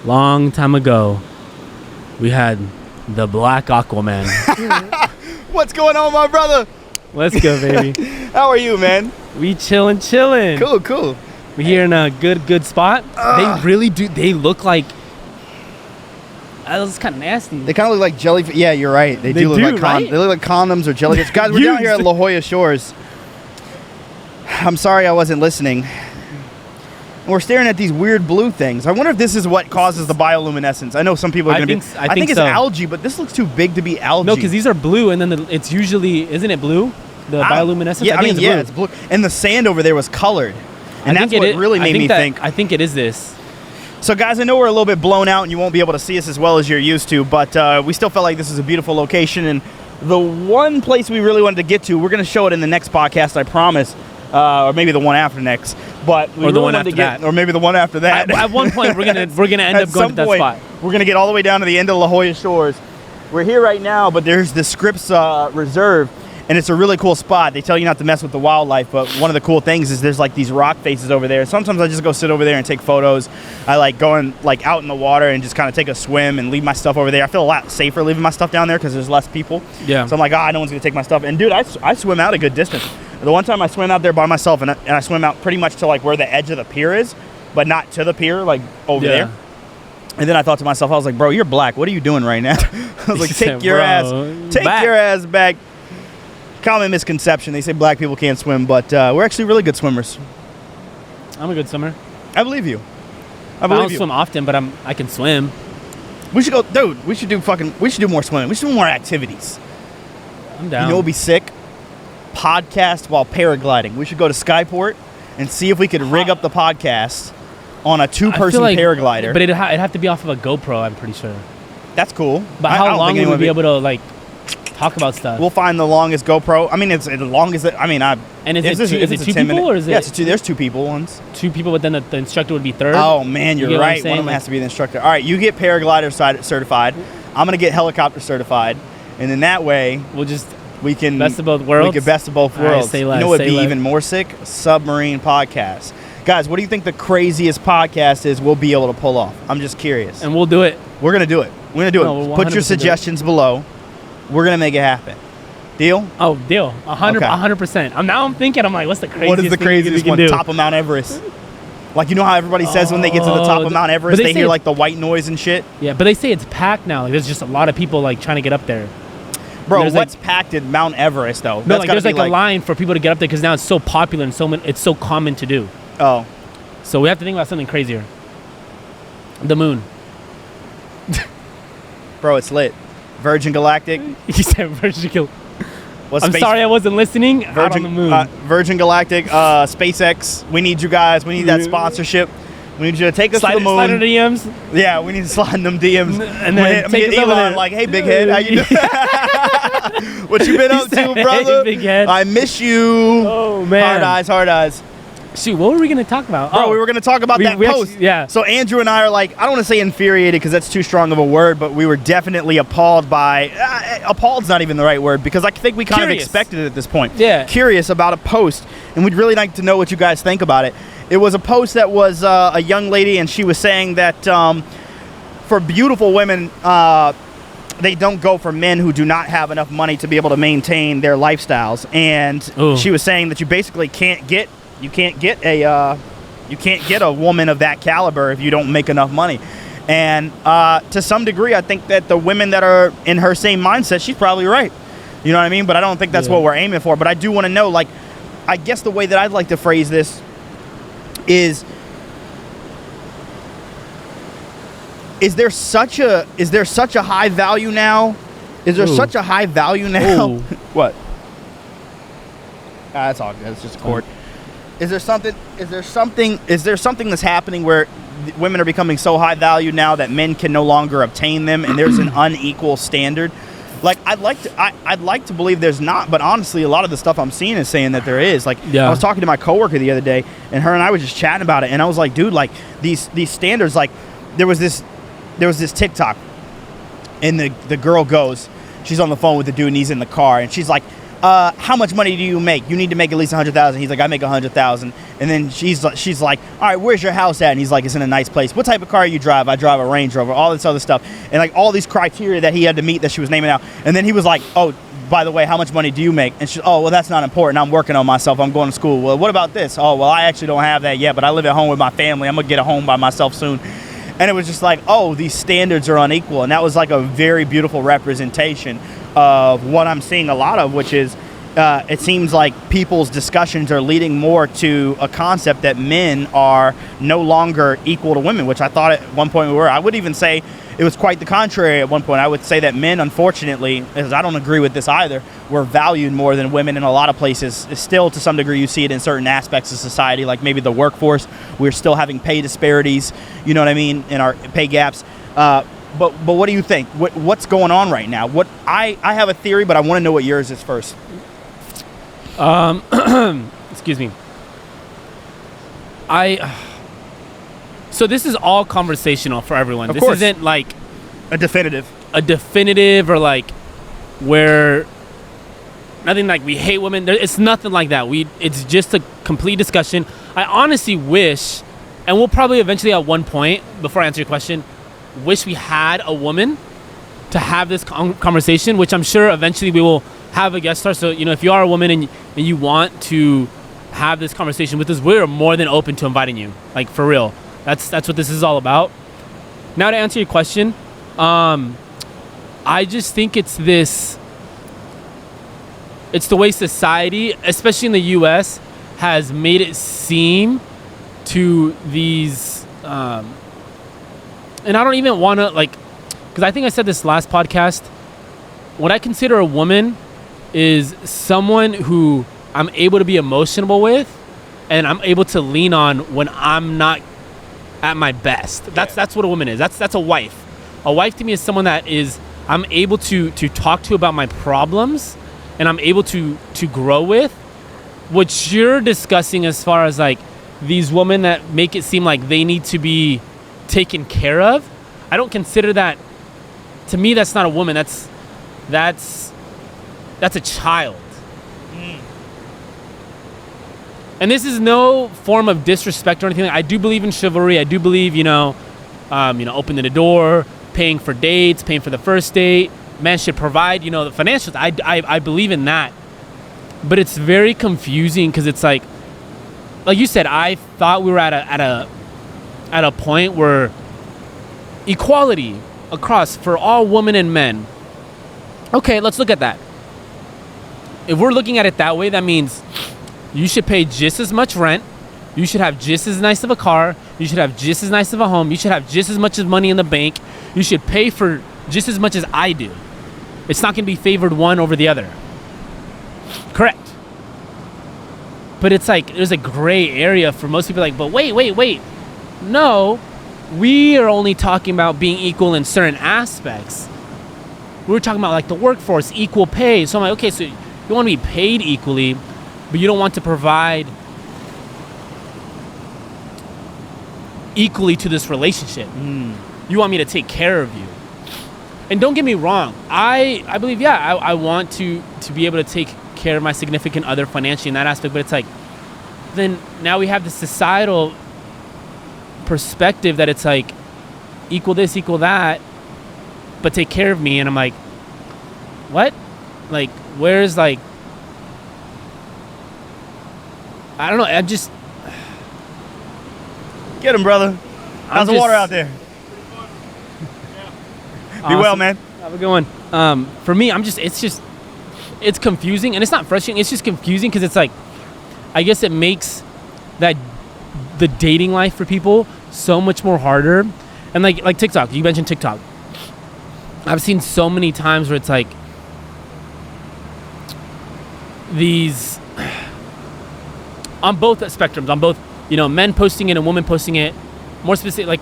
Long time ago, we had the Black Aquaman. What's going on, my brother? Let's go, baby. How are you, man? We chillin'. Cool. We're here in a good spot. They really do. They look like. It's kind of nasty. They kind of look like jellyfish. Yeah, you're right. They do look like right? They look like condoms or jellyfish. Guys, we're down here at La Jolla Shores. I'm sorry I wasn't listening. We're staring at these weird blue things. I wonder if this is what causes the bioluminescence. I know some people are going to be... I think it's so. Algae, but this looks too big to be algae. No, because these are blue, and then it's usually... Isn't it blue? The bioluminescence? Yeah, it's blue. And the sand over there was colored. And that's what really made me think. I think it is this. So, guys, I know we're a little bit blown out, and you won't be able to see us as well as you're used to, but we still felt like this is a beautiful location. And the one place we really wanted to get to, we're going to show it in the next podcast, I promise. Or maybe the one after next, but or the one after that, or maybe the one after that. At one point, we're gonna end up going to that spot. We're gonna get all the way down to the end of La Jolla Shores. We're here right now, but there's the Scripps Reserve, and it's a really cool spot. They tell you not to mess with the wildlife, but one of the cool things is there's like these rock faces over there. Sometimes I just go sit over there and take photos. I like going like out in the water and just kind of take a swim and leave my stuff over there. I feel a lot safer leaving my stuff down there because there's less people. Yeah. So I'm like, no one's gonna take my stuff. And dude, I swim out a good distance. The one time I swam out there by myself, and I swim out pretty much to like where the edge of the pier is, but not to the pier, like over there. And then I thought to myself, I was like, bro, you're black. What are you doing right now? I was like, take your ass back. Common misconception. They say black people can't swim, but we're actually really good swimmers. I'm a good swimmer. I believe you. I don't swim often, but I can swim. We should go, dude. We should do more swimming. We should do more activities. I'm down. You know, it'd be sick. Podcast while paragliding. We should go to Skyport and see if we could rig up the podcast on a two-person paraglider. But it'd have to be off of a GoPro, I'm pretty sure. That's cool. But how long would we be able to like talk about stuff? We'll find the longest GoPro. I mean, it's as long as it. I mean, And is it two people or is it? Yeah, there's two people ones. Two people, but then the instructor would be third. Oh man, you're right. One of them has to be the instructor. All right, you get paraglider certified. I'm gonna get helicopter certified, and then that way we can best of both worlds. We get best of both worlds. Say less, you know what would be even more sick? Submarine podcast. Guys, what do you think the craziest podcast is we'll be able to pull off? I'm just curious. And we'll do it. We're gonna do it. We're gonna do it. We'll Put your suggestions below. We're gonna make it happen. Deal? Oh, deal. 100%. Now I'm thinking. I'm like, what's the craziest? What is the craziest one? Top of Mount Everest. Like, you know how everybody says when they get to the top of Mount Everest, they hear like the white noise and shit? Yeah, but they say it's packed now. Like, there's just a lot of people like trying to get up there. Bro, what's packed at Mount Everest, though? No, there's like a line for people to get up there because now it's so popular and it's so common to do. Oh. So we have to think about something crazier. The moon. Bro, it's lit. Virgin Galactic. He said Virgin Galactic. I'm sorry I wasn't listening. Out on the moon. Virgin Galactic, SpaceX. We need you guys. We need that sponsorship. We need you to take us to the moon. Slide in the DMs. Yeah, we need to slide in them DMs. And then take Elon, like, hey, big head, how you doing? What you been up to, brother? Hey, big head. I miss you. Oh, man. Hard eyes. Shoot, what were we going to talk about? Bro, we were going to talk about that post. Yeah. So Andrew and I are like, I don't want to say infuriated because that's too strong of a word, but we were definitely appalled by, appalled's not even the right word, because I think we kind of expected it at this point. Yeah. Curious about a post, and we'd really like to know what you guys think about it. It was a post that was a young lady, and she was saying that for beautiful women, they don't go for men who do not have enough money to be able to maintain their lifestyles. And she was saying that you basically can't get a woman of that caliber if you don't make enough money. And to some degree, I think that the women that are in her same mindset, she's probably right. You know what I mean? But I don't think that's what we're aiming for. But I do want to know, like, I guess the way that I'd like to phrase this is there such a high value now? Is there such a high value now? What? That's all good. It's just a cord. Is there something that's happening where women are becoming so high value now that men can no longer obtain them, and there's an unequal standard? Like, I'd like to believe there's not, but honestly, a lot of the stuff I'm seeing is saying that there is. Like, I was talking to my coworker the other day, and her and I were just chatting about it, and I was like, dude, like these standards, like there was this TikTok, and the girl goes, she's on the phone with the dude, and he's in the car, and she's like, how much money do you make? You need to make at least 100,000. He's like, I make 100,000. And then she's like, all right, where's your house at? And he's like, it's in a nice place. What type of car you drive? I drive a Range Rover. All this other stuff, and like all these criteria that he had to meet that she was naming out. And then he was like, oh, by the way, how much money do you make? And she's, oh, well, that's not important. I'm working on myself. I'm going to school. Well, what about this? Oh, well, I actually don't have that yet, but I live at home with my family. I'm gonna get a home by myself soon. And it was just like, oh, these standards are unequal. And that was like a very beautiful representation of what I'm seeing a lot of, which is it seems like people's discussions are leading more to a concept that men are no longer equal to women, which I thought at one point we were. I would even say it was quite the contrary at one point. I would say that men, unfortunately, as I don't agree with this either, were valued more than women in a lot of places. Still, to some degree, you see it in certain aspects of society, like maybe the workforce. We're still having pay disparities, you know what I mean, in our pay gaps. But what do you think? What's going on right now? I have a theory, but I want to know what yours is first. Excuse me. So this is all conversational for everyone. Of this course. Isn't like a definitive or like where nothing like we hate women. It's nothing like that. It's just a complete discussion. I honestly wish, and we'll probably eventually at one point, before I answer your question, wish we had a woman to have this conversation, which I'm sure eventually we will have a guest star. So, you know, if you are a woman and you want to have this conversation with us, we're more than open to inviting you. Like, for real. That's what this is all about. Now, to answer your question, I just think it's the way society, especially in the U.S., has made it seem to these, and I don't even want to, like, because I think I said this last podcast, what I consider a woman is someone who I'm able to be emotional with and I'm able to lean on when I'm not at my best. That's what a woman is. That's a wife. A wife to me is someone that is, I'm able to talk to about my problems and I'm able to grow with. What you're discussing as far as like these women that make it seem like they need to be taken care of, I don't consider that. To me, that's not a woman. That's a child. And this is no form of disrespect or anything. I do believe in chivalry. I do believe, opening the door, paying for dates, paying for the first date. Man should provide, the financials. I believe in that. But it's very confusing because it's like you said, I thought we were at a point where equality across for all women and men. Okay, let's look at that. If we're looking at it that way, that means you should pay just as much rent. You should have just as nice of a car. You should have just as nice of a home. You should have just as much as money in the bank. You should pay for just as much as I do. It's not going to be favored one over the other. Correct. But it's like there's a gray area for most people. Like, but wait. No, we are only talking about being equal in certain aspects. We're talking about like the workforce, equal pay. So I'm like, okay, so you want to be paid equally, but you don't want to provide equally to this relationship. You want me to take care of you. And don't get me wrong, I believe, I want to be able to take care of my significant other financially in that aspect, but it's like, then now we have this societal perspective that it's like, equal this, equal that, but take care of me. And I'm like, what? Like, where's like, I don't know. I just get him, brother. How's the water out there? Be well, man. Have a good one. For me, it's confusing, and it's not frustrating. It's just confusing because it's like, I guess it makes the dating life for people so much more harder. And like TikTok, you mentioned TikTok. I've seen so many times where it's like these on both spectrums, on both, men posting it and women posting it. More specific, like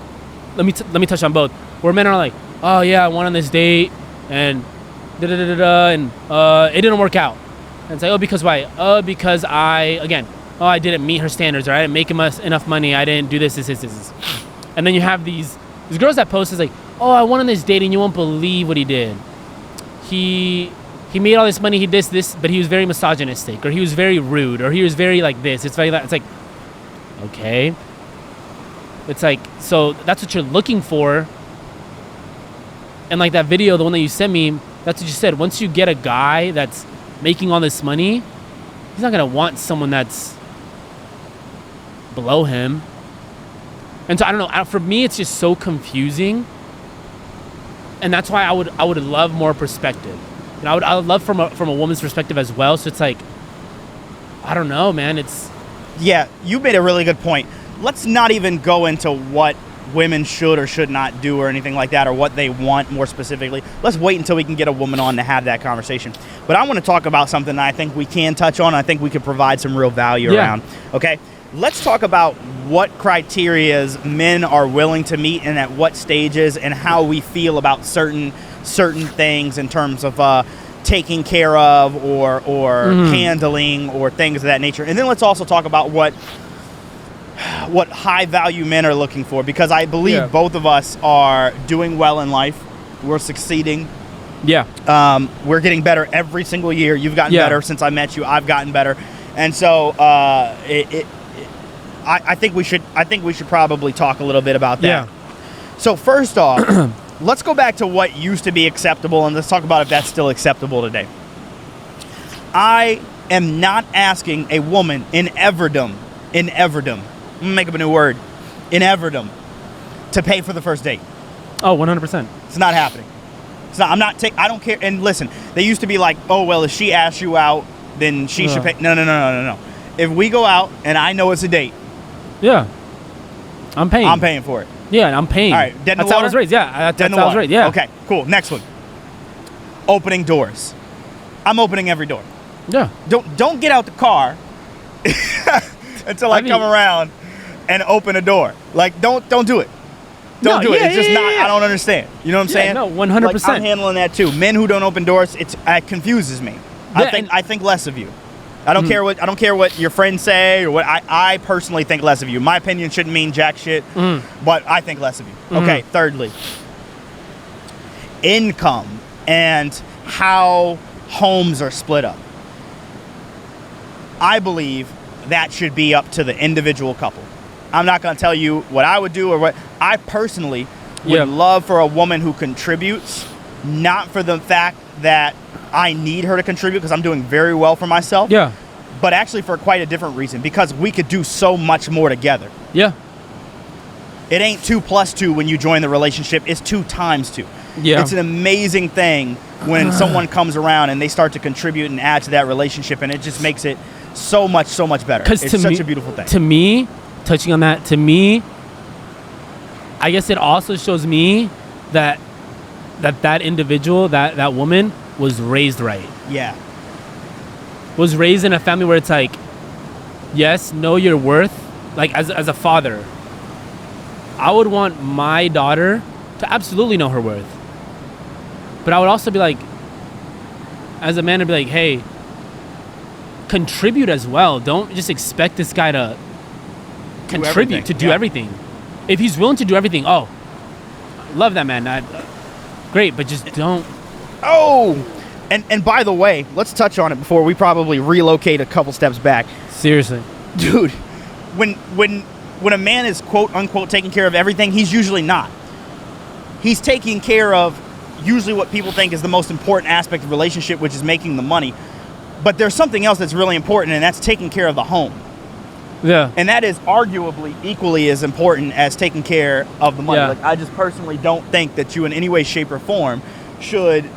let me touch on both. Where men are like, oh yeah, I went on this date and and it didn't work out. And it's like, oh, because why? Oh, because I didn't meet her standards, or I didn't make enough money. I didn't do this. And then you have these girls that post is like, oh, I went on this date and you won't believe what he did. He he made all this money, he did this, but he was very misogynistic, or he was very rude, or he was very like this. It's very, it's like, okay. It's like, so that's what you're looking for. And like that video, the one that you sent me, that's what you said. Once you get a guy that's making all this money, he's not gonna want someone that's below him. And so I don't know. For me, it's just so confusing. And that's why I would love more perspective. And I would love from a woman's perspective as well. So it's like, I don't know, man. Yeah, you made a really good point. Let's not even go into what women should or should not do or anything like that, or what they want more specifically. Let's wait until we can get a woman on to have that conversation. But I want to talk about something that I think we can touch on. I think we could provide some real value around. Okay, let's talk about what criterias men are willing to meet and at what stages, and how we feel about certain things in terms of taking care of or handling or things of that nature. And then let's also talk about what high value men are looking for, because I believe both of us are doing well in life. We're succeeding. Yeah. We're getting better every single year. You've gotten better since I met you. I've gotten better. And so I think we should probably talk a little bit about that. Yeah. So first off, let's go back to what used to be acceptable, and let's talk about if that's still acceptable today. I am not asking a woman in everdom, I'm gonna make up a new word, in everdom, to pay for the first date. Oh, 100%. It's not happening. It's not. I don't care. And listen, they used to be like, oh well, if she asks you out, then she should pay. No. If we go out and I know it's a date, yeah, I'm paying for it. Yeah, I'm paying. All right, dead in the that's how I water? was raised. Yeah, that's how I was raised. Yeah. Okay, cool. Next one. Opening doors. I'm opening every door. Yeah. Don't get out the car until I come around and open a door. Like, don't do it. Don't do it. It's just not. I don't understand. You know what I'm saying? No, 100%. Like, I'm handling that too. Men who don't open doors, it confuses me. I think less of you. I don't care what your friends say or what I personally think less of you. My opinion shouldn't mean jack shit, but I think less of you. Okay, thirdly, income and how homes are split up. I believe that should be up to the individual couple. I'm not going to tell you what I would do or what I personally would love for a woman who contributes, not for the fact that I need her to contribute because I'm doing very well for myself. Yeah. But actually for quite a different reason, because we could do so much more together. Yeah. It ain't 2 + 2 when you join the relationship. It's 2 × 2. Yeah. It's an amazing thing when someone comes around and they start to contribute and add to that relationship, and it just makes it so much better. It's such a beautiful thing. To me, touching on that, I guess it also shows me that individual, that woman was raised right. Yeah. Was raised in a family where it's like, yes, know your worth. Like as a father, I would want my daughter to absolutely know her worth. But I would also be like, as a man, to be like, hey, contribute as well. Don't just expect this guy to contribute, to do everything. If he's willing to do everything, love that man. Great, but just don't. Oh, and by the way, let's touch on it before we probably relocate a couple steps back. Seriously, dude, when a man is quote unquote taking care of everything, he's usually not. He's taking care of usually what people think is the most important aspect of the relationship, which is making the money. But there's something else that's really important, and that's taking care of the home. Yeah. And that is arguably equally as important as taking care of the money. Yeah. Like, I just personally don't think that you in any way, shape, or form should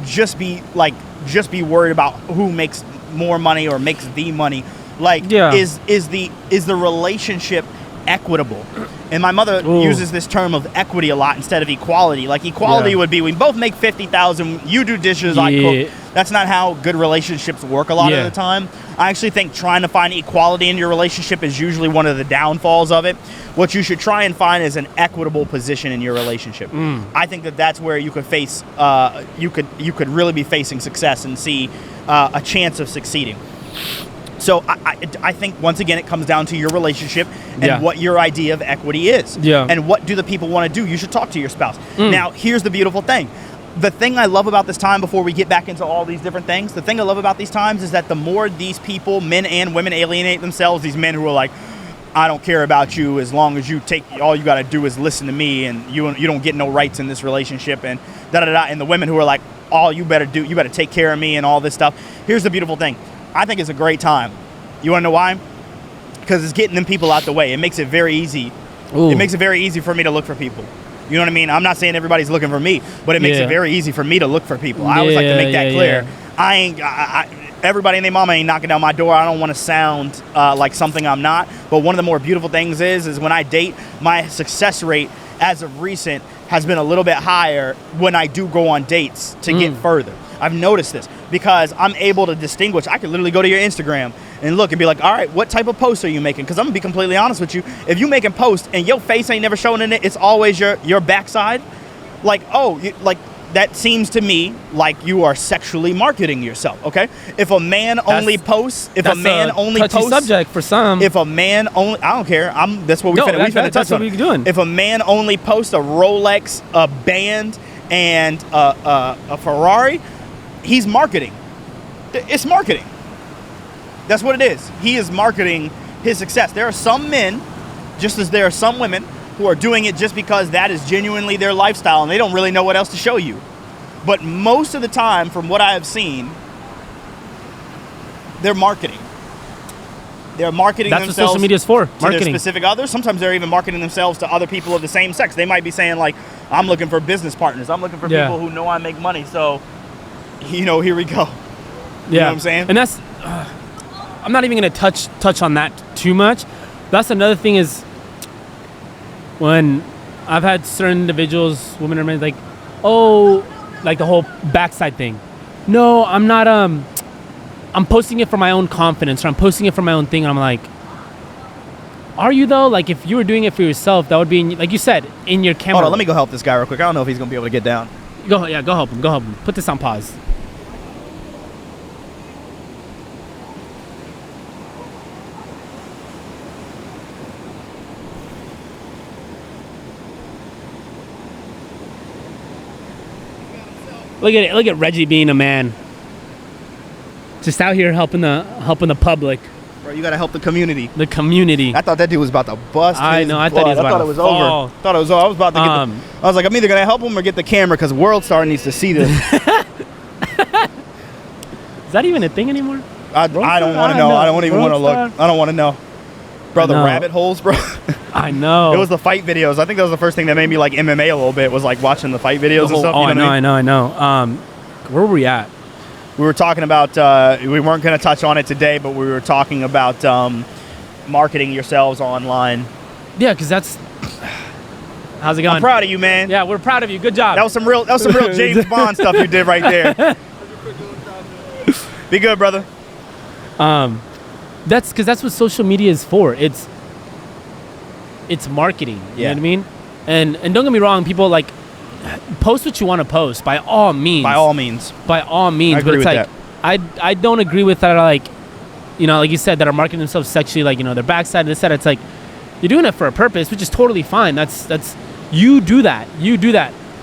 just be worried about who makes more money or makes the money. Like, is the relationship equitable? And my mother uses this term of equity a lot instead of equality. Like, equality would be we both make $50,000, you do dishes, I cook. That's not how good relationships work a lot of the time. I actually think trying to find equality in your relationship is usually one of the downfalls of it. What you should try and find is an equitable position in your relationship. I think that's where you could face, you could really be facing success and see a chance of succeeding. So I think, once again, it comes down to your relationship and what your idea of equity is. Yeah. And what do the people want to do? You should talk to your spouse. Now, here's the beautiful thing. the thing I love about this time, before we get back into all these different things, the thing I love about these times is that the more these people, men and women, alienate themselves, these men who are like, I don't care about you as long as you all you got to do is listen to me, and you don't get no rights in this relationship, and da-da-da, and the women who are like, all you better take care of me and all this stuff. Here's the beautiful thing. I think it's a great time. You want to know why? Because it's getting them people out the way. It makes it very easy. Ooh. It makes it very easy for me to look for people. You know what I mean? I'm not saying everybody's looking for me, but it makes it very easy for me to look for people. I always like to make that clear. Yeah. Everybody and their mama ain't knocking down my door. I don't want to sound like something I'm not. But one of the more beautiful things is when I date, my success rate as of recent has been a little bit higher when I do go on dates to get further. I've noticed this because I'm able to distinguish. I could literally go to your Instagram and look and be like, all right, what type of posts are you making? Because I'm going to be completely honest with you. If you making posts and your face ain't never showing in it, it's always your backside. Like, that seems to me like you are sexually marketing yourself, okay? If a man only posts, subject for some. If a man only, I don't care. That's what we finna touch that's on. What we're doing. If a man only posts a Rolex, a band, and a Ferrari, he's marketing. It's marketing. That's what it is. He is marketing his success. There are some men, just as there are some women, who are doing it just because that is genuinely their lifestyle and they don't really know what else to show you. But most of the time, from what I have seen, they're marketing. They're marketing That's themselves what social media is for, to marketing. their specific others. Sometimes they're even marketing themselves to other people of the same sex. They might be saying like, I'm looking for business partners. I'm looking for people who know I make money. So, here we go. You know what I'm saying? And that's, I'm not even going to touch on that too much. That's another thing is, when I've had certain individuals, women or men, like, like the whole backside thing. No, I'm not, I'm posting it for my own confidence, or I'm posting it for my own thing. And I'm like, are you though? Like, if you were doing it for yourself, that would be, like you said, in your camera. Hold on, let me go help this guy real quick. I don't know if he's going to be able to get down. Go help him. Put this on pause. Look at it. Look at Reggie being a man. Just out here helping the public. Bro, you gotta help the community. The community. I thought that dude was about to bust. I know. I thought he was about to it was fall. over. I thought it was over. I was about to get. I was like, I'm either gonna help him or get the camera because World Star needs to see this. Is that even a thing anymore? I don't want to know. I don't even want to look. I don't want to know. Bro, the rabbit holes, bro. I know. It was the fight videos. I think that was the first thing that made me like MMA a little bit, was like watching the fight videos and stuff. Oh, I know. Where were we at? We were talking about, we weren't going to touch on it today, but we were talking about marketing yourselves online. Yeah, because that's... How's it going? I'm proud of you, man. Yeah, we're proud of you. Good job. That was some real James Bond stuff you did right there. Be good, brother. That's because that's what social media is for. It's marketing. You know what I mean? And don't get me wrong, people like post what you want to post by all means. By all means. I agree with that. I don't agree with that. Like, like you said, that are marketing themselves sexually, like, their backside and this side. It's like, you're doing it for a purpose, which is totally fine. That's you do that.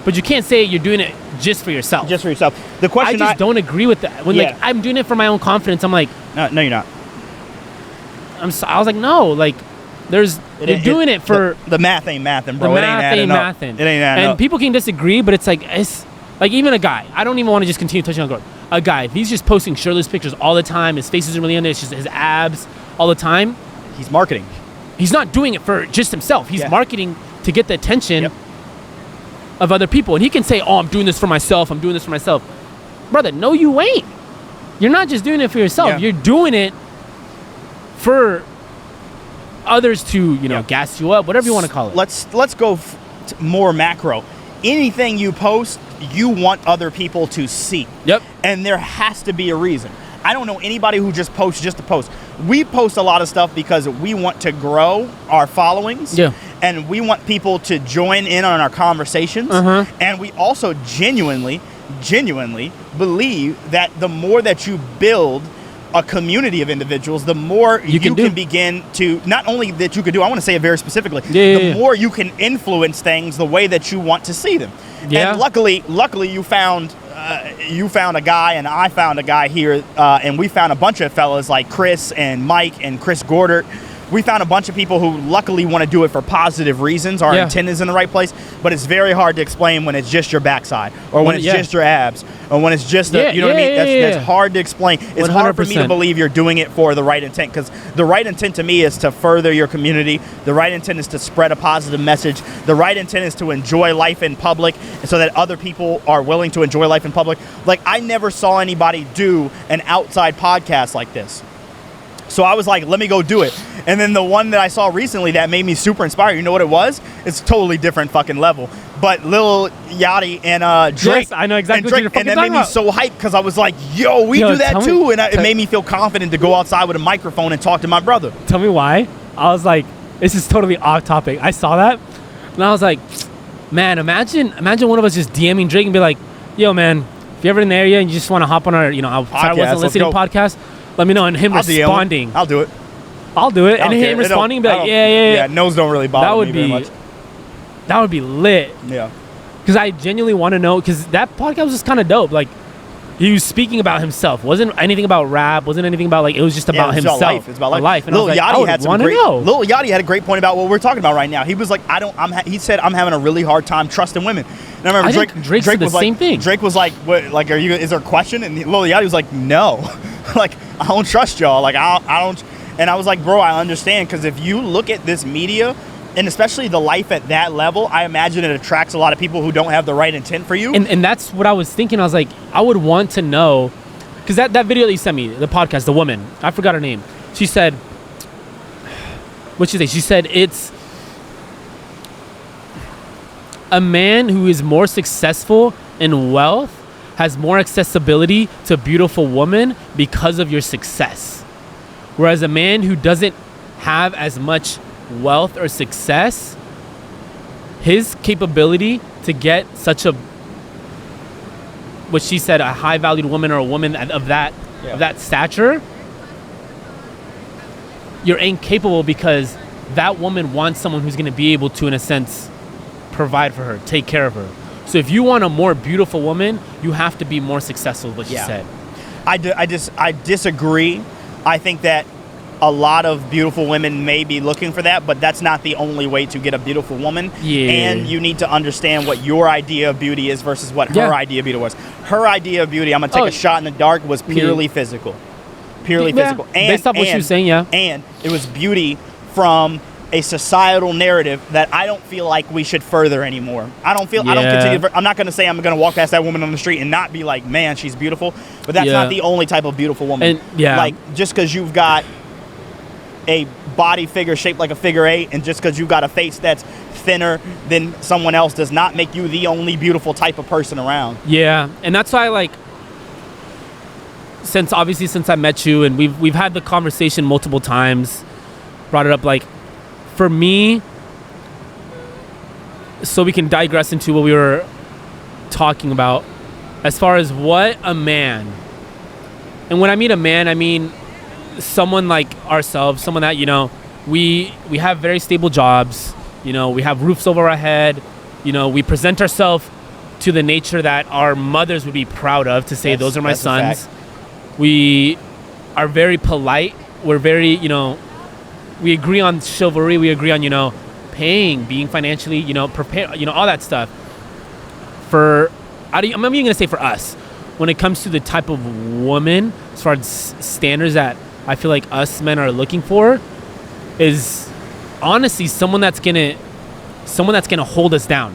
But you can't say you're doing it just for yourself. Just for yourself. The question I just don't agree with that. When like I'm doing it for my own confidence, I'm like, no, you're not. I was like, no, like, you're doing it for the math ain't mathin', bro. The math ain't mathin'. It ain't adding up. And people can disagree, but it's like even a guy. I don't even want to just continue touching on girls. A guy, if he's just posting shirtless pictures all the time, his face isn't really on there, it's just his abs all the time. He's marketing. He's not doing it for just himself. He's marketing to get the attention of other people. And he can say, oh, I'm doing this for myself. Brother, no, you ain't. You're not just doing it for yourself. Yeah. You're doing it for others to, gas you up, whatever you want to call it. Let's go more macro. Anything you post, you want other people to see. Yep. And there has to be a reason. I don't know anybody who just posts just to post. We post a lot of stuff because we want to grow our followings. Yeah. And we want people to join in on our conversations. Uh-huh. And we also genuinely believe that the more that you build a community of individuals, the more you can begin to, not only that you could do, I want to say it very specifically, the more you can influence things the way that you want to see them. Yeah. And luckily you found a guy, and I found a guy here, and we found a bunch of fellas like Chris and Mike and Chris Gordert. We found a bunch of people who luckily want to do it for positive reasons. Our intent is in the right place, but it's very hard to explain when it's just your backside, or when it's just your abs, or when it's just, you know what I mean? That's hard to explain. It's 100%. Hard for me to believe you're doing it for the right intent, because the right intent to me is to further your community. The right intent is to spread a positive message. The right intent is to enjoy life in public, so that other people are willing to enjoy life in public. Like, I never saw anybody do an outside podcast like this. So I was like, let me go do it. And then the one that I saw recently that made me super inspired, you know what it was? It's a totally different fucking level. But Lil Yachty and Drake. Yes, I know exactly what you're fucking talking about. And that made me so hyped, because I was like, yo, we do that too. And it made me feel confident to go outside with a microphone and talk to my brother. Tell me why. I was like, this is totally off topic. I saw that, and I was like, man, imagine one of us just DMing Drake and be like, yo, man, if you're ever in the area and you just want to hop on our, I wasn't listening to podcast, let me know. And him responding. I'll do it. And him responding, be like, yeah. No's don't really bother me very much. That would be lit. Yeah. Because I genuinely want to know, because that podcast was just kind of dope. Like, he was speaking about himself. Wasn't anything about rap. Wasn't anything about, like, it was just about himself. It's about life. And Lil Yachty had some great. Lil Yachty had a great point about what we're talking about right now. He was like, he said, I'm having a really hard time trusting women. And I remember Drake said the was like, same thing. Drake was like, what, like, is there a question? And Lil Yachty was like, no. Like, I don't trust y'all. Like, I don't. And I was like, bro, I understand, because if you look at this media, and especially the life at that level, I imagine it attracts a lot of people who don't have the right intent for you. And that's what I was thinking. I was like, I would want to know, because that video that you sent me, the podcast, the woman, I forgot her name. She said, what'd she say? She said, it's a man who is more successful in wealth has more accessibility to beautiful women because of your success. Whereas a man who doesn't have as much wealth or success, his capability to get such a, what she said, a high valued woman, or a woman of that stature, you're incapable, because that woman wants someone who's going to be able to, in a sense, provide for her, take care of her. So if you want a more beautiful woman, you have to be more successful, what she said. I disagree. I think that a lot of beautiful women may be looking for that, but that's not the only way to get a beautiful woman. Yeah. And you need to understand what your idea of beauty is versus what her idea of beauty was. Her idea of beauty, I'm going to take a shot in the dark, was purely physical. Purely physical. And, based off what she was saying, And it was beauty from a societal narrative that I don't feel like we should further anymore. I don't continue. I'm not going to say I'm going to walk past that woman on the street and not be like, man, she's beautiful. But that's not the only type of beautiful woman. And, like, just because you've got a body figure shaped like a figure 8, and just because you've got a face that's thinner than someone else, does not make you the only beautiful type of person around. Yeah, and that's why, like, since I met you, and we've had the conversation multiple times, brought it up, like, for me, so we can digress into what we were talking about, as far as what a man, and when I mean a man, I mean someone like ourselves, someone that, we have very stable jobs, we have roofs over our head, we present ourselves to the nature that our mothers would be proud of, to say, those are my sons. We are very polite. We're very, we agree on chivalry. We agree on, paying, being financially, prepared, all that stuff. I'm even going to say for us, when it comes to the type of woman, as far as standards that I feel like us men are looking for, is honestly someone that's gonna hold us down.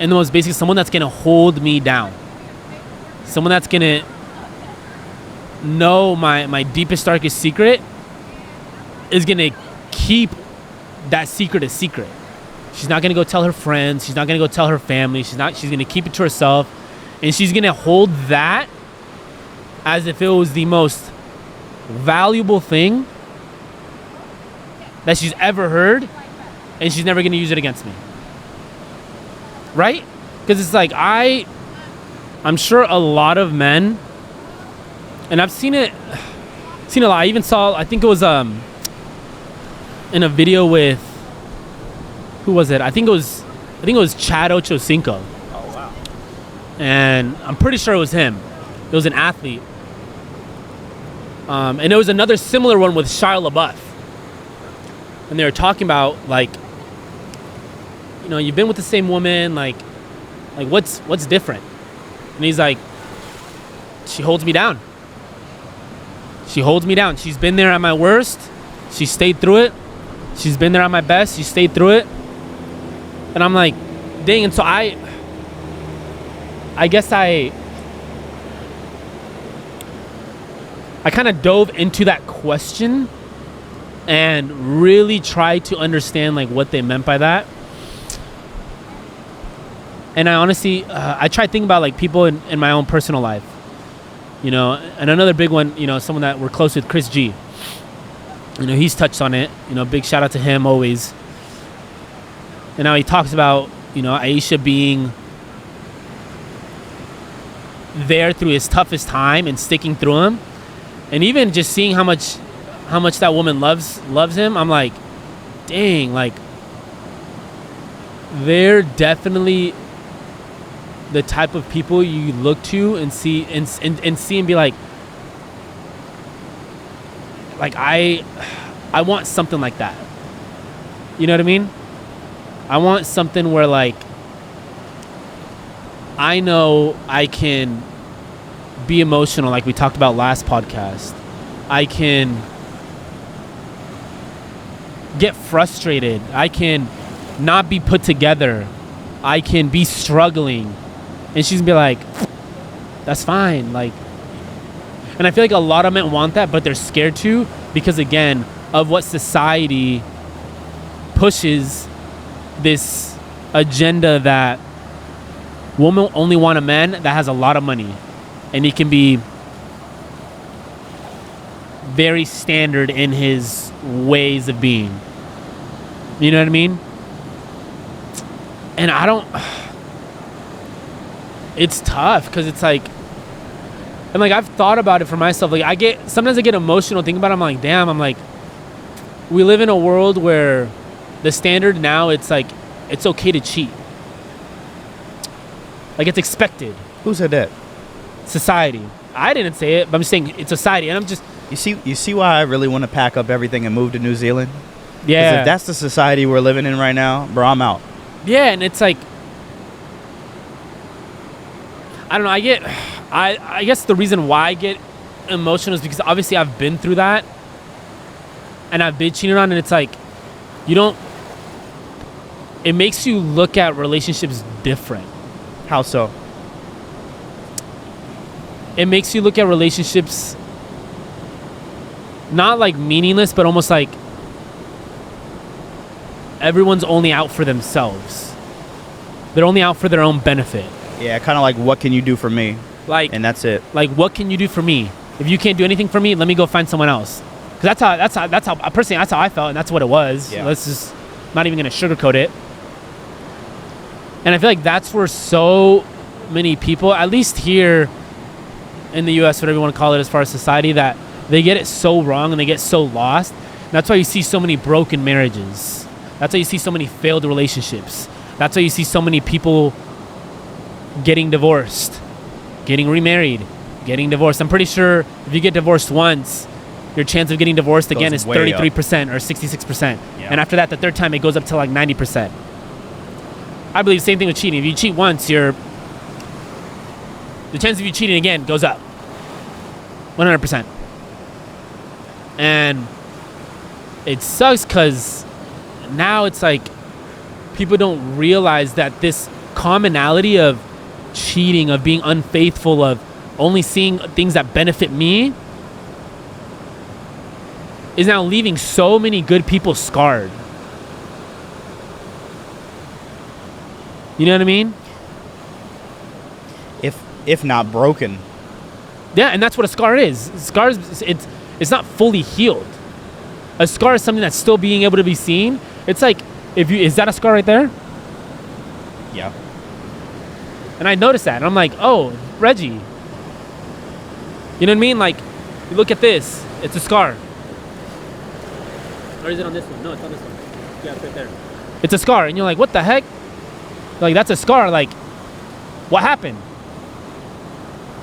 And the most basic, someone that's gonna hold me down. Someone that's gonna know my deepest, darkest secret, is gonna keep that secret a secret. She's not gonna go tell her friends. She's not gonna go tell her family. She's gonna keep it to herself, and she's gonna hold that as if it was the most valuable thing that she's ever heard, and she's never gonna use it against me. Right? Because it's like, I'm sure a lot of men, And I've seen it a lot. I even saw, I think it was in a video with, who was it? I think it was Chad Ochocinco. Oh wow. And I'm pretty sure it was him. It was an athlete. And there was another similar one with Shia LaBeouf. And they were talking about, like, you know, you've been with the same woman, like what's different? And he's like, she holds me down. She holds me down. She's been there at my worst. She stayed through it. She's been there at my best. She stayed through it. And I'm like, dang. And so I guess I kind of dove into that question and really tried to understand, like, what they meant by that. And I honestly, I tried thinking about, like, people in my own personal life. You know, and another big one, you know, someone that we're close with, Chris G. You know, he's touched on it. You know, big shout out to him always. And now he talks about, you know, Aisha being there through his toughest time and sticking through him. And even just seeing how much that woman loves him, I'm like, dang, like, they're definitely the type of people you look to and see and be like I want something like that. You know what I mean? I want something where, like, I know I can be emotional, like we talked about last podcast. I can get frustrated. I can not be put together. I can be struggling. And she's gonna be like, that's fine. Like, and I feel like a lot of men want that, but they're scared to, because, again, of what society pushes, this agenda that women only want a man that has a lot of money, and he can be very standard in his ways of being. You know what I mean? And I don't... It's tough, because it's like... And, like, I've thought about it for myself. Like, sometimes I get emotional thinking about it. I'm like, damn, I'm like... We live in a world where the standard now, it's like, it's okay to cheat. Like, it's expected. Who said that? Society. I didn't say it, but I'm just saying it's society. And I'm just... You see why I really want to pack up everything and move to New Zealand? Yeah. 'Cause if that's the society we're living in right now, bro, I'm out. Yeah, and it's like... I don't know, I guess the reason why I get emotional is because obviously I've been through that. And I've been cheated on, and it's like, you don't... It makes you look at relationships different. How so? It makes you look at relationships not like meaningless, but almost like everyone's only out for themselves. They're only out for their own benefit. Yeah, kind of like, what can you do for me? Like, and that's it. Like, what can you do for me? If you can't do anything for me, let me go find someone else. Because that's how personally, that's how I felt, and that's what it was. Yeah. Let's just, not even gonna sugarcoat it. And I feel like that's where so many people, at least here in the U.S., whatever you want to call it, as far as society, that they get it so wrong and they get so lost. That's why you see so many broken marriages. That's why you see so many failed relationships. That's why you see so many people getting divorced, getting remarried, getting divorced. I'm pretty sure if you get divorced once, your chance of getting divorced again is 33% or 66%. Yeah. And after that, the third time, it goes up to like 90%. I believe the same thing with cheating. If you cheat once, the chance of you cheating again goes up 100%. And it sucks because now it's like people don't realize that this commonality of cheating, of being unfaithful, of only seeing things that benefit me, is now leaving so many good people scarred. You know what I mean? If not broken. Yeah, and that's what a scar is. Scars, it's not fully healed. A scar is something that's still being able to be seen. It's like, is that a scar right there? Yeah. And I noticed that, and I'm like, oh, Reggie. You You know what I mean? Like, you look at this. It's a scar. Or is it on this one? No, it's on this one. Yeah, it's right there. It's a scar. And you're like, what the heck? Like, that's a scar. Like, what happened?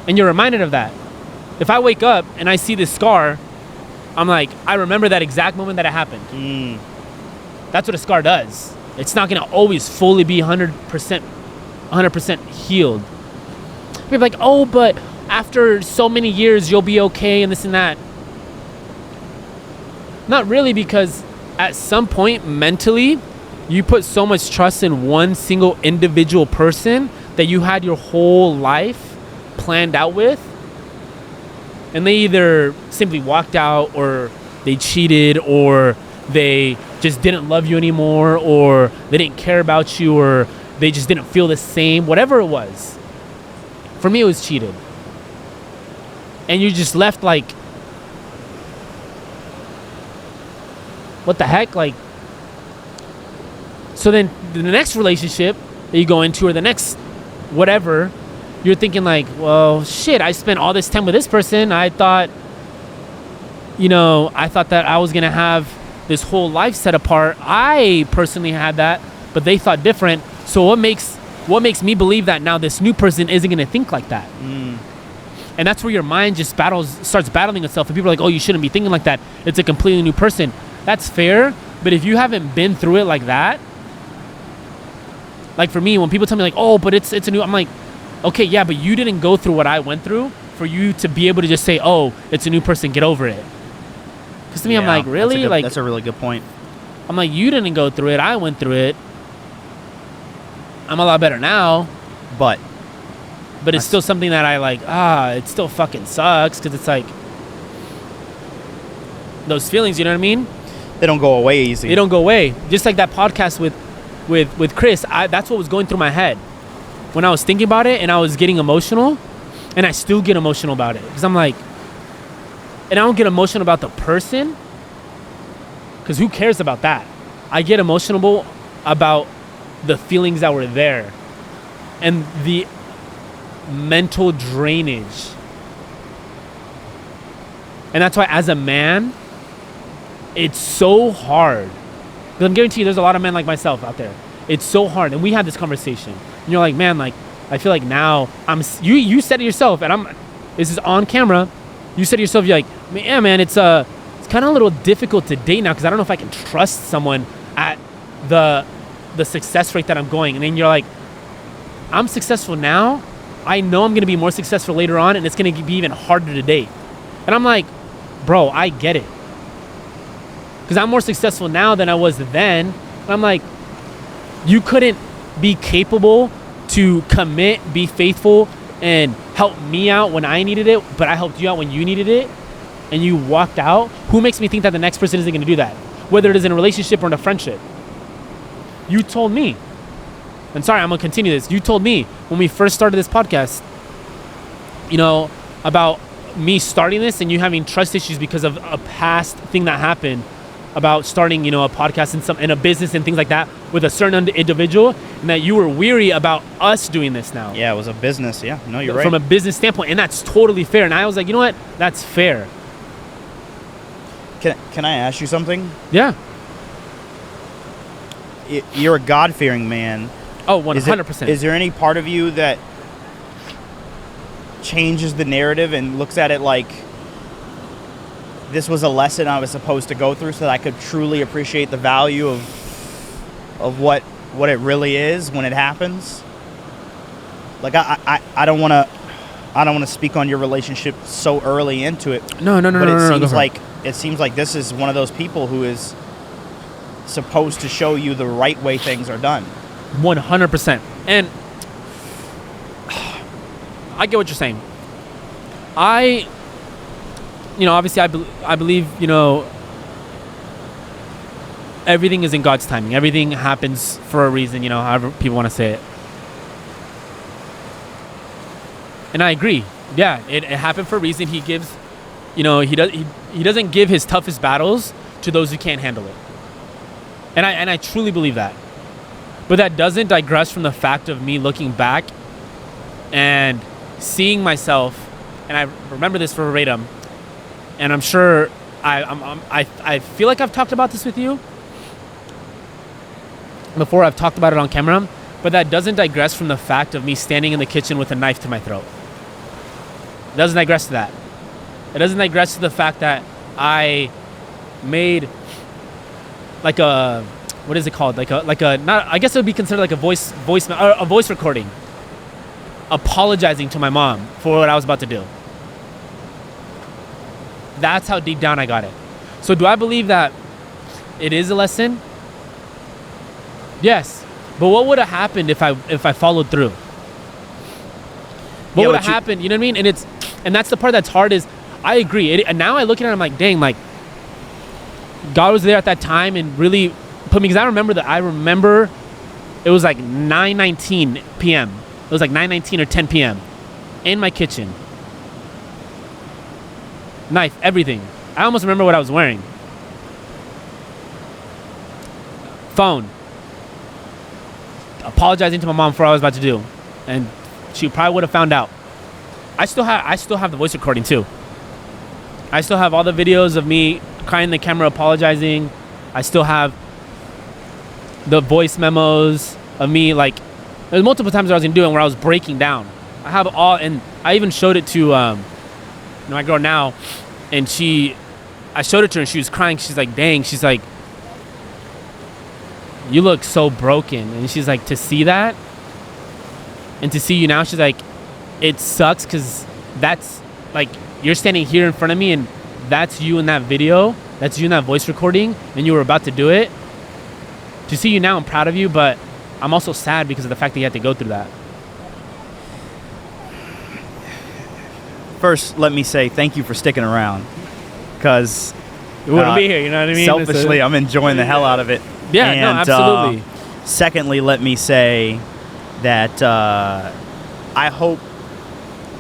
And you're reminded of that. If I wake up and I see this scar, I'm like, I remember that exact moment that it happened. That's what a scar does. It's not going to always fully be 100% healed. People are like, oh, but after so many years, you'll be okay and this and that. Not really, because at some point mentally, you put so much trust in one single individual person that you had your whole life planned out with. And they either simply walked out, or they cheated, or they just didn't love you anymore, or they didn't care about you, or they just didn't feel the same, whatever it was. For me, it was cheated. And you just left like, what the heck? Like, so then the next relationship that you go into, or the next whatever, you're thinking like, well, shit, I spent all this time with this person. I thought that I was going to have this whole life set apart. I personally had that, but they thought different. So what makes me believe that now this new person isn't going to think like that? And that's where your mind just starts battling itself. And people are like, oh, you shouldn't be thinking like that. It's a completely new person. That's fair. But if you haven't been through it like that, like for me, when people tell me like, oh, but it's a new, I'm like, okay, yeah, but you didn't go through what I went through for you to be able to just say, oh, it's a new person, get over it. Because to me, I'm like, really? That's a really good point. I'm like, you didn't go through it. I went through it. I'm a lot better now. But it's still something that I like, it still fucking sucks, because it's like, those feelings, you know what I mean? They don't go away easy. They don't go away. Just like that podcast with Chris, that's what was going through my head when I was thinking about it, and I was getting emotional, and I still get emotional about it, because I'm like, and I don't get emotional about the person, because who cares about that? I get emotional about the feelings that were there and the mental drainage. And that's why as a man, it's so hard. Because I'm guaranteeing you there's a lot of men like myself out there. It's so hard. And we had this conversation. And you're like, man, like, I feel like now you said it yourself, and this is on camera. You said to yourself, you're like, yeah, man, it's kind of a little difficult to date now, because I don't know if I can trust someone at the success rate that I'm going. And then you're like, I'm successful now. I know I'm going to be more successful later on, and it's going to be even harder to date. And I'm like, bro, I get it. Because I'm more successful now than I was then. And I'm like, you couldn't be capable to commit, be faithful, and help me out when I needed it, but I helped you out when you needed it, and you walked out. Who makes me think that the next person isn't going to do that? Whether it is in a relationship or in a friendship. You told me. And sorry, I'm going to continue this. You told me when we first started this podcast, about me starting this and you having trust issues because of a past thing that happened about starting, a podcast in a business and things like that with a certain individual, and that you were weary about us doing this now. Yeah, it was a business. Yeah, no, you're right. From a business standpoint, and that's totally fair. And I was like, you know what? That's fair. Can I ask you something? Yeah. You're a God-fearing man. Oh, 100%. Is there any part of you that changes the narrative and looks at it like, this was a lesson I was supposed to go through so that I could truly appreciate the value of what it really is when it happens? Like, I don't want to speak on your relationship so early into it. No. But it seems like this is one of those people who is supposed to show you the right way things are done. 100%. And I get what you're saying. Obviously I believe, everything is in God's timing. Everything happens for a reason, however people want to say it. And I agree. Yeah, it happened for a reason. He gives, he doesn't give his toughest battles to those who can't handle it. And I truly believe that. But that doesn't digress from the fact of me looking back and seeing myself and I remember this verbatim, and I'm sure I feel like I've talked about this with you before. I've talked about it on camera, but that doesn't digress from the fact of me standing in the kitchen with a knife to my throat. It doesn't digress to that. It doesn't digress to the fact that I made like a, what is it called? Like a not, I guess it would be considered like a voice recording, apologizing to my mom for what I was about to do. That's how deep down I got it. So do I believe that it is a lesson? Yes. But what would have happened if I followed through? What would have happened? You know what I mean? And that's the part that's hard is, I agree. And now I look at it, I'm like, dang, like God was there at that time and really put me, because I remember it was like 9:19 p.m. It was like 9:19 or 10 p.m. in my kitchen. Knife, everything. I almost remember what I was wearing. Phone. Apologizing to my mom for what I was about to do, and she probably would have found out. I still have the voice recording too. I still have all the videos of me crying in the camera, apologizing. I still have the voice memos of me, like, there's multiple times I was doing where I was breaking down. I have all, and I even showed it to my girl now, and I showed it to her and she was crying. She's like, dang, she's like, you look so broken. And she's like, to see that and to see you now, she's like, it sucks because that's like, you're standing here in front of me and that's you in that video, that's you in that voice recording, and you were about to do it. To see you now, I'm proud of you, but I'm also sad because of the fact that you had to go through that. First, let me say thank you for sticking around, because you wouldn't be here, you know what I mean? Selfishly, I'm enjoying the hell out of it. Yeah, no, absolutely. Secondly, let me say that I hope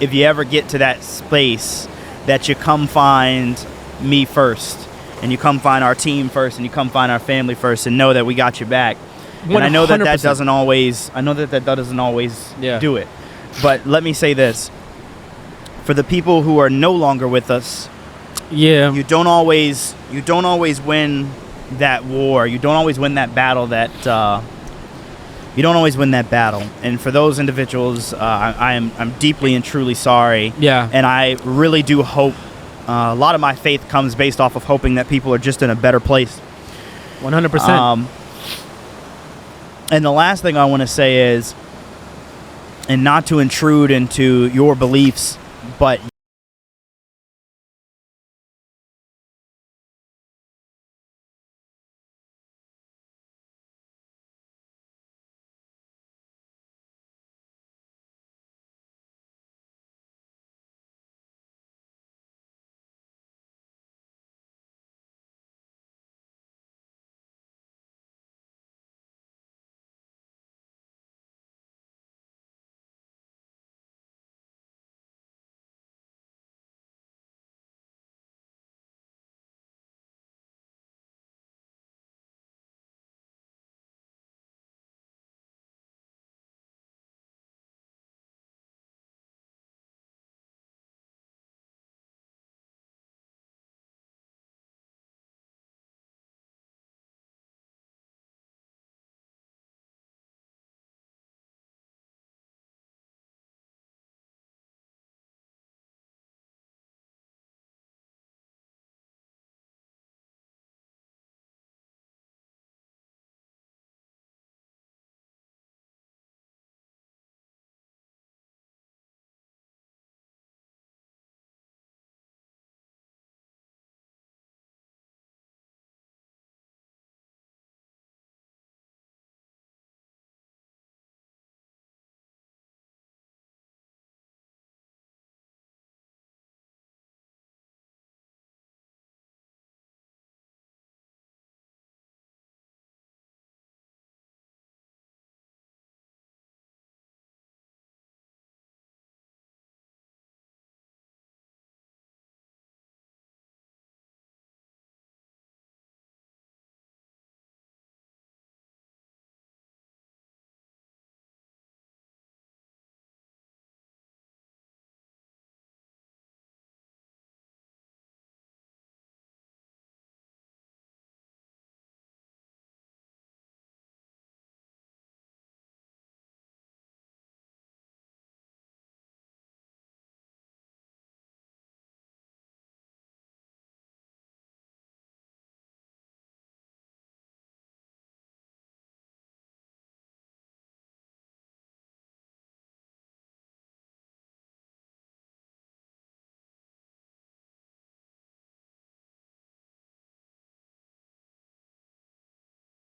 if you ever get to that space that you come find me first, and you come find our team first, and you come find our family first, and know that we got your back. 100%. And I know that doesn't always, do it. But let me say this. For the people who are no longer with us, yeah, you don't always win that war. You don't always win that battle. And for those individuals, I'm deeply and truly sorry. Yeah. And I really do hope. A lot of my faith comes based off of hoping that people are just in a better place. 100%. And the last thing I want to say is, and not to intrude into your beliefs, but